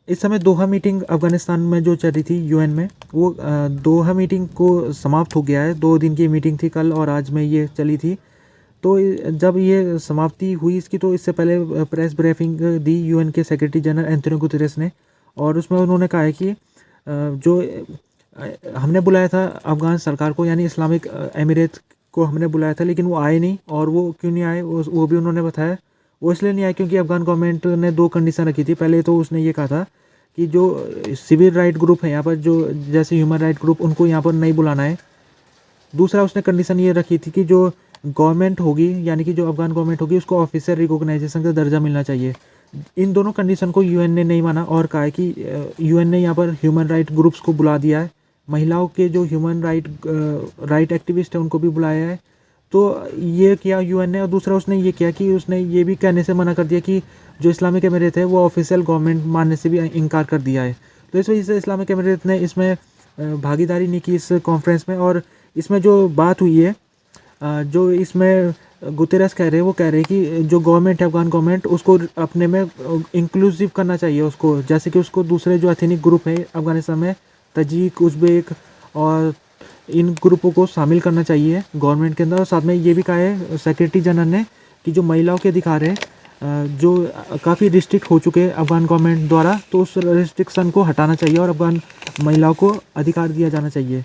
इस समय दोहा मीटिंग अफ़गानिस्तान में जो चल रही थी यूएन में, वो दोहा मीटिंग को समाप्त हो गया है। 2 दिन की मीटिंग थी, कल और आज में ये चली थी। तो जब ये समाप्ति हुई इसकी, तो इससे पहले प्रेस ब्रीफिंग दी यूएन के सेक्रेटरी जनरल एंटोनियो गुतेरेस ने, और उसमें उन्होंने कहा है कि जो हमने बुलाया था अफ़गान सरकार को, यानी इस्लामिक एमिरेट को हमने बुलाया था, लेकिन वो आए नहीं। और वो क्यों नहीं आए वो भी उन्होंने बताया। वो इसलिए नहीं आए क्योंकि अफ़गान गवर्नमेंट ने 2 कंडीशन रखी थी। पहले तो उसने ये कहा था कि जो सिविल राइट ग्रुप है यहाँ पर, जो जैसे ह्यूमन राइट ग्रुप, उनको यहाँ पर नहीं बुलाना है। दूसरा उसने कंडीशन ये रखी थी कि जो गवर्नमेंट होगी, यानी कि जो अफ़गान गवर्नमेंट होगी, उसको ऑफिशियल रिकॉग्नाइजेशन का दर्जा मिलना चाहिए। इन दोनों कंडीशन को यूएन ने नहीं माना और कहा है कि यूएन ने यहाँ पर ह्यूमन राइट ग्रुप्स को बुला दिया है। महिलाओं के जो ह्यूमन राइट एक्टिविस्ट है उनको भी बुलाया है। तो ये किया यूएन ने। और दूसरा उसने ये किया कि उसने ये भी कहने से मना कर दिया कि जो इस्लामिक एमिरेट है वो ऑफिशियल गवर्नमेंट मानने से भी इनकार कर दिया है। तो इस वजह से इस्लामिक एमिरेट ने इसमें भागीदारी नहीं की इस कॉन्फ्रेंस में। और इसमें जो बात हुई है, जो इसमें गुतेरेस कह रहे हैं, वो कह रहे हैं कि जो गवर्नमेंट है, अफ़गान गवर्नमेंट, उसको अपने में इंक्लूसिव करना चाहिए उसको। जैसे कि उसको दूसरे जो एथनिक ग्रुप है अफ़गानिस्तान में, तजीक, उज़्बेक और इन ग्रुपों को शामिल करना चाहिए गवर्नमेंट के अंदर। और साथ में ये भी कहा है सेक्रेटरी जनरल ने कि जो महिलाओं के अधिकार है जो काफ़ी रिस्ट्रिक्ट हो चुके हैं अफ़गान गवर्नमेंट द्वारा, तो उस रिस्ट्रिक्शन को हटाना चाहिए और अफ़गान महिलाओं को अधिकार दिया जाना चाहिए।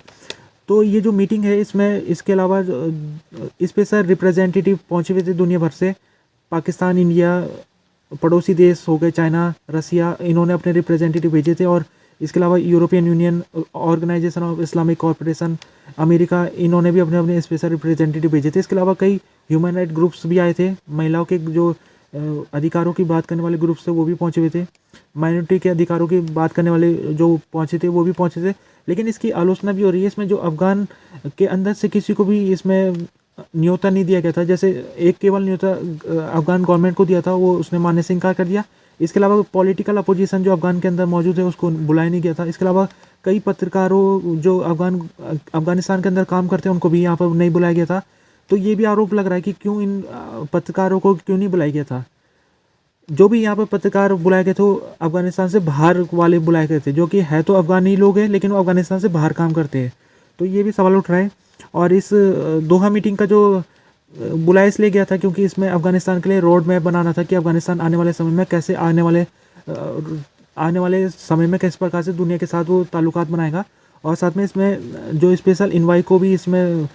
तो ये जो मीटिंग है, इसमें इसके अलावा स्पेशल रिप्रेजेंटेटिव पहुँचे हुए थे दुनिया भर से। पाकिस्तान, इंडिया, पड़ोसी देश हो गए, चाइना, रसिया, इन्होंने अपने रिप्रेजेंटेटिव भेजे थे। और इसके अलावा European Union, organisation of Islamic corporation, America, इन्होंने भी अपने अपने स्पेशल रिप्रेजेंटेटिव भेजे थे। इसके अलावा कई ह्यूमन राइट ग्रुप्स भी आए थे। महिलाओं के जो अधिकारों की बात करने वाले ग्रुप्स थे वो भी पहुँचे हुए थे। माइनॉरिटी के अधिकारों की बात करने वाले जो पहुँचे थे वो भी पहुँचे थे। लेकिन इसकी आलोचना भी हो रही है इसमें, जो अफ़गान के अंदर से किसी को भी इसमें न्योता नहीं दिया गया था। जैसे एक केवल न्योता अफ़गान गवर्नमेंट को दिया था, वो उसने मानने से इनकार कर दिया। इसके अलावा पॉलिटिकल अपोजिशन जो अफ़गान के अंदर मौजूद है उसको बुलाया नहीं गया था। इसके अलावा कई पत्रकारों जो अफ़गानिस्तान के अंदर काम करते हैं उनको भी यहाँ पर नहीं बुलाया गया था। तो ये भी आरोप लग रहा है कि क्यों इन पत्रकारों को क्यों नहीं बुलाया गया था। जो भी यहाँ पर पत्रकार बुलाए गए थे अफ़गानिस्तान से बाहर वाले बुलाए गए थे, जो कि है तो अफ़गानी लोग हैं लेकिन वो अफ़गानिस्तान से बाहर काम करते हैं। तो ये भी सवाल उठ रहा है। और इस दोहा मीटिंग का जो बुलाया इसलिए गया था क्योंकि इसमें अफ़गानिस्तान के लिए रोड मैप बनाना था कि अफ़गानिस्तान आने वाले समय में कैसे आने वाले समय में किस प्रकार से दुनिया के साथ वो ताल्लुकात बनाएगा। और साथ में इसमें जो स्पेशल इन्वाई को भी इसमें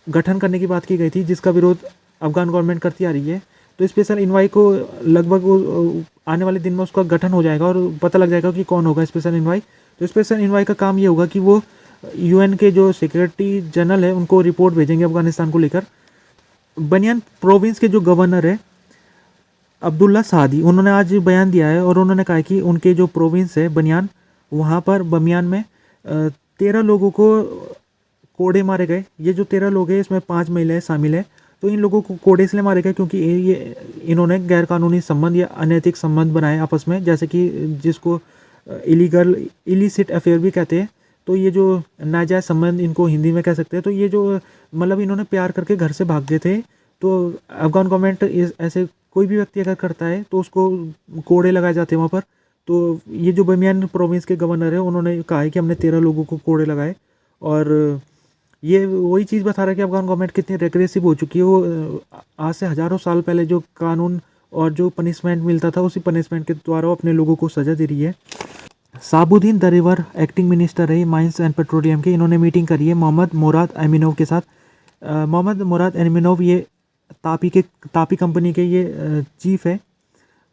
गठन करने की बात की गई थी, जिसका विरोध अफ़गान गवर्नमेंट करती आ रही है। तो स्पेशल इन्वाई को लगभग आने वाले दिन में उसका गठन हो जाएगा और पता लग जाएगा कि कौन होगा स्पेशल इन्वाई। तो स्पेशल इन्वाई का काम ये होगा कि वो यूएन के जो सेक्रेटरी जनरल है उनको रिपोर्ट भेजेंगे अफ़गानिस्तान को लेकर। बनियान प्रोविंस के जो गवर्नर है अब्दुल्ला सादी, उन्होंने आज बयान दिया है और उन्होंने कहा कि उनके जो प्रोविंस है बनियान, वहाँ पर बमियान में 13 लोगों को कोड़े मारे गए। ये जो 13 लोग हैं इसमें 5 महिलाएं शामिल है। तो इन लोगों को कोड़े इसलिए मारे गए क्योंकि इन्होंने गैरकानूनी संबंध या अनैतिक संबंध बनाए आपस में, जैसे कि जिसको इलिसिट अफेयर भी कहते हैं। तो ये जो नाजायज़ संबंध इनको हिंदी में कह सकते हैं। तो ये जो मतलब इन्होंने प्यार करके घर से भाग गए थे। तो अफ़गान गवर्नमेंट ऐसे कोई भी व्यक्ति अगर करता है तो उसको कोड़े लगाए जाते हैं वहाँ पर। तो ये जो बमियान प्रोविंस के गवर्नर है उन्होंने कहा है कि हमने 13 लोगों को कोड़े लगाए। और ये वही चीज़ बता रहा है कि अफ़गान गवर्नमेंट कितनी रेग्रेसिव हो चुकी है। वो आज से हज़ारों साल पहले जो कानून और जो पनिशमेंट मिलता था उसी पनिशमेंट के द्वारा वो अपने लोगों को सज़ा दे रही है। साबुद्दीन दरेवर एक्टिंग मिनिस्टर है माइंस एंड पेट्रोलियम के, इन्होंने मीटिंग करी है मोहम्मद मुराद एमिनोव के साथ। मोहम्मद मुराद एमिनोव ये तापी कंपनी के ये चीफ है।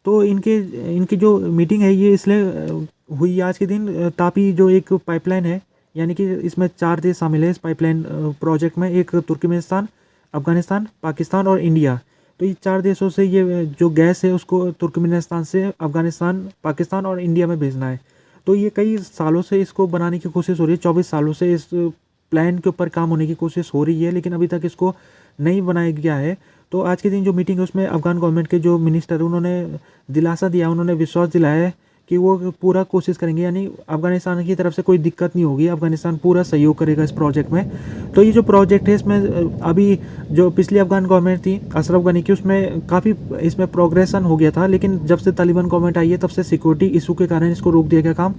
तो इनकी जो मीटिंग है ये इसलिए हुई आज के दिन। तापी जो एक पाइपलाइन है, यानी कि इसमें 4 देश शामिल है इस पाइपलाइन प्रोजेक्ट में। एक तुर्कमेनिस्तान, अफ़गानिस्तान, पाकिस्तान और इंडिया। तो ये 4 देशों से ये जो गैस है उसको तुर्कमेनिस्तान से अफ़गानिस्तान, पाकिस्तान और इंडिया में भेजना है। तो ये कई सालों से इसको बनाने की कोशिश हो रही है। 24 सालों से इस प्लान के ऊपर काम होने की कोशिश हो रही है, लेकिन अभी तक इसको नहीं बनाया गया है। तो आज के दिन जो मीटिंग है उसमें अफ़गान गवर्नमेंट के जो मिनिस्टर उन्होंने दिलासा दिया, उन्होंने विश्वास दिलाया है कि वो पूरा कोशिश करेंगे, यानी अफ़गानिस्तान की तरफ से कोई दिक्कत नहीं होगी, अफ़गानिस्तान पूरा सहयोग करेगा इस प्रोजेक्ट में। तो ये जो प्रोजेक्ट है इसमें अभी जो पिछली अफ़गान गवर्नमेंट थी अशरफ गनी की, उसमें काफ़ी इसमें प्रोग्रेसन हो गया था, लेकिन जब से तालिबान गवर्नमेंट आई है तब से सिक्योरिटी इशू के कारण इसको रोक दिया गया काम।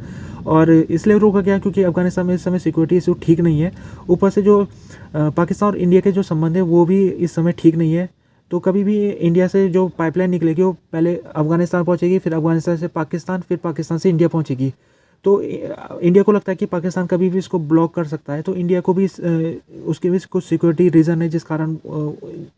और इसलिए रोका गया क्योंकि अफ़गानिस्तान में इस समय सिक्योरिटी इशू ठीक नहीं है। ऊपर से जो पाकिस्तान और इंडिया के जो संबंध है वो भी इस समय ठीक नहीं है। तो कभी भी इंडिया से जो पाइपलाइन निकलेगी वो पहले अफ़गानिस्तान पहुंचेगी, फिर अफ़गानिस्तान से पाकिस्तान, फिर पाकिस्तान से इंडिया पहुंचेगी। तो इंडिया को लगता है कि पाकिस्तान कभी भी इसको ब्लॉक कर सकता है, तो इंडिया को भी उसके भी कुछ सिक्योरिटी रीज़न है जिस कारण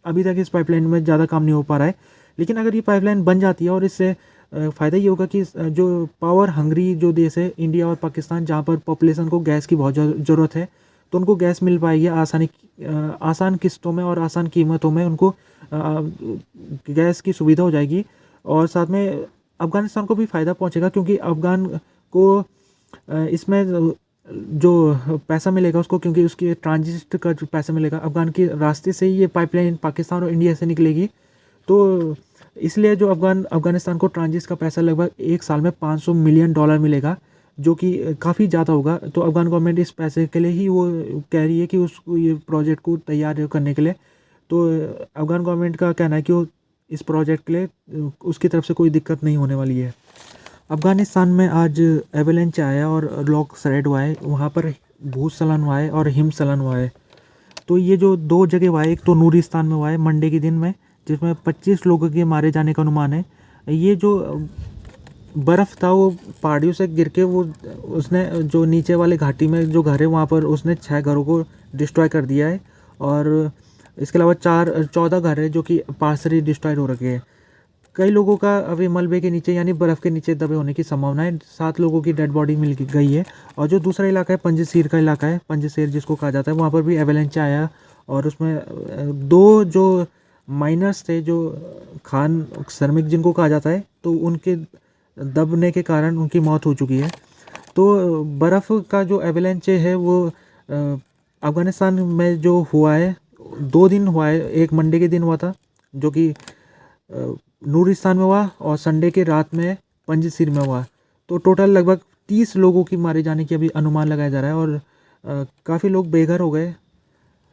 अभी तक इस पाइपलाइन में ज़्यादा काम नहीं हो पा रहा है। लेकिन अगर ये पाइपलाइन बन जाती है और इससे फ़ायदा ये होगा कि जो पावर हंग्री जो देश है इंडिया और पाकिस्तान, जहाँ पर पॉपुलेशन को गैस की बहुत ज़रूरत है, तो उनको गैस मिल पाएगी आसान किस्तों में और आसान कीमतों में, उनको गैस की सुविधा हो जाएगी। और साथ में अफ़गानिस्तान को भी फ़ायदा पहुंचेगा क्योंकि अफ़गान को इसमें जो पैसा मिलेगा उसको, क्योंकि उसके ट्रांजिट का जो पैसा मिलेगा अफ़गान के रास्ते से ही ये पाइपलाइन पाकिस्तान और इंडिया से निकलेगी। तो इसलिए जो अफ़गानिस्तान को ट्रांजिट का पैसा लगभग एक साल में $500 मिलियन मिलेगा, जो कि काफ़ी ज़्यादा होगा। तो अफ़गान गवर्नमेंट इस पैसे के लिए ही वो कह रही है कि उसको ये प्रोजेक्ट को तैयार करने के लिए। तो अफ़गान गवर्नमेंट का कहना है कि वो इस प्रोजेक्ट के लिए उसकी तरफ से कोई दिक्कत नहीं होने वाली है। अफ़गानिस्तान में आज एवलांच आया और लैंडस्लाइड हुआ है, वहाँ पर भूस्खलन हुआ है और हिमस्खलन हुआ है। तो ये जो 2 जगह हुआ है, एक तो नूरिस्तान में हुआ है मंडे के दिन में, जिसमें 25 लोगों के मारे जाने का अनुमान है। ये जो बर्फ़ था वो पहाड़ियों से गिर के वो उसने जो नीचे वाले घाटी में जो घर है वहाँ पर उसने 6 घरों को डिस्ट्रॉय कर दिया है। और इसके अलावा 14 घर है जो कि पार्शली डिस्ट्रॉयड हो रखे हैं। कई लोगों का अभी मलबे के नीचे यानी बर्फ़ के नीचे दबे होने की संभावना है। 7 लोगों की डेड बॉडी मिल गई है। और जो दूसरा इलाका है पंजशीर का इलाका है, पंजशीर जिसको कहा जाता है, वहाँ पर भी एवलांच आया और उसमें 2 जो माइनर्स थे, जो खान श्रमिक जिनको कहा जाता है, तो उनके दबने के कारण उनकी मौत हो चुकी है। तो बर्फ़ का जो एवलांच है वो अफ़गानिस्तान में जो हुआ है 2 दिन हुआ है। एक मंडे के दिन हुआ था जो कि नूरिस्तान में हुआ, और संडे के रात में पंजशीर में हुआ। तो टोटल लगभग 30 लोगों की मारे जाने की अभी अनुमान लगाया जा रहा है। और काफ़ी लोग बेघर हो गए,